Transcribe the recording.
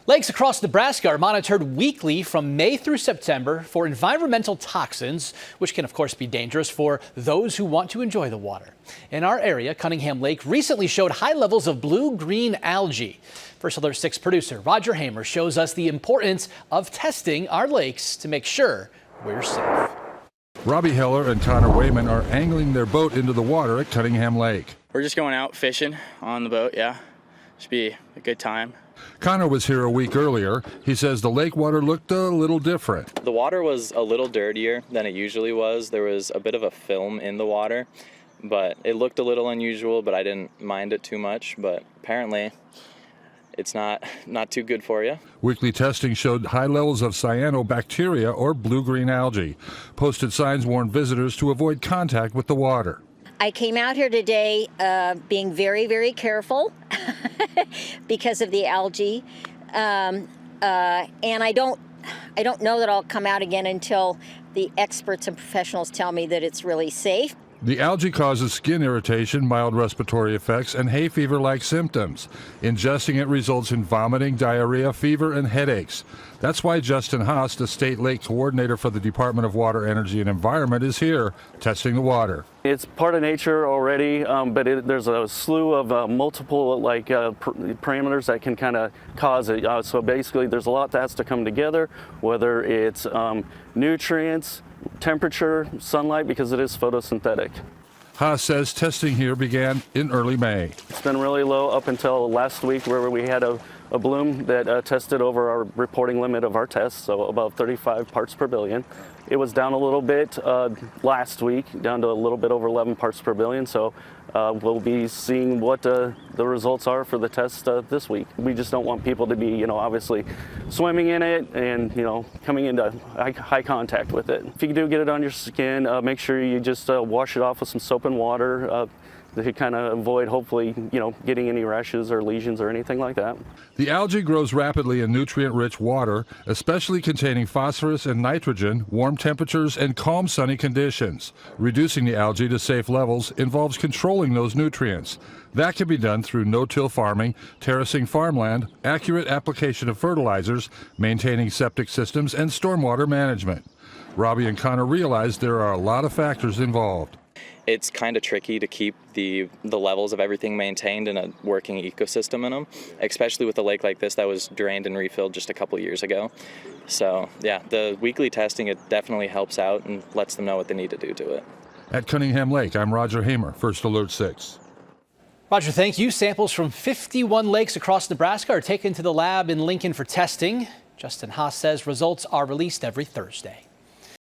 Lakes across Nebraska are monitored weekly from May through September for environmental toxins, which can of course be dangerous for those who want to enjoy the water. In our area, Cunningham Lake recently showed high levels of blue-green algae. First Alert 6 producer Roger Hamer shows us the importance of testing our lakes to make sure we're safe. Robbie Heller and Connor Wayman are angling their boat into the water at Cunningham Lake. We're just going out fishing on the boat, yeah. Should be a good time. Connor was here a week earlier. He says the lake water looked a little different. The water was a little dirtier than it usually was. There was a bit of a film in the water, but it looked a little unusual, but I didn't mind it too much. But apparently it's not too good for you. Weekly testing showed high levels of cyanobacteria or blue-green algae. Posted signs warned visitors to avoid contact with the water. I came out here today being very, very careful because of the algae, and I don't know that I'll come out again until the experts and professionals tell me that it's really safe. The algae causes skin irritation, mild respiratory effects, and hay fever-like symptoms. Ingesting it results in vomiting, diarrhea, fever, and headaches. That's why Justin Haas, the state lake coordinator for the Department of Water, Energy, and Environment, is here testing the water. It's part of nature already, but there's a slew of multiple parameters that can kind of cause it. So basically, there's a lot that has to come together, whether it's nutrients, temperature, sunlight, because it is photosynthetic. Haas says testing here began in early May. It's been really low up until last week, where we had a bloom that tested over our reporting limit of our tests, so about 35 parts per billion. It was down a little bit last week, down to a little bit over 11 parts per billion, so we'll be seeing what the results are for the test this week. We just don't want people to be, obviously swimming in it and, coming into high contact with it. If you do get it on your skin, make sure you just wash it off with some soap and water to kind of avoid, hopefully, getting any rashes or lesions or anything like that. The algae grows rapidly in nutrient-rich water, especially containing phosphorus and nitrogen, warm temperatures, and calm sunny conditions. Reducing the algae to safe levels involves controlling those nutrients. That can be done through no-till farming, terracing farmland, accurate application of fertilizers, maintaining septic systems, and stormwater management. Robbie and Connor realize there are a lot of factors involved. It's kind of tricky to keep the levels of everything maintained in a working ecosystem in them, especially with a lake like this that was drained and refilled just a couple years ago. So yeah, the weekly testing, it definitely helps out and lets them know what they need to do to it. At Cunningham Lake, I'm Roger Hamer, First Alert 6. Roger, thank you. Samples from 51 lakes across Nebraska are taken to the lab in Lincoln for testing. Justin Haas says results are released every Thursday.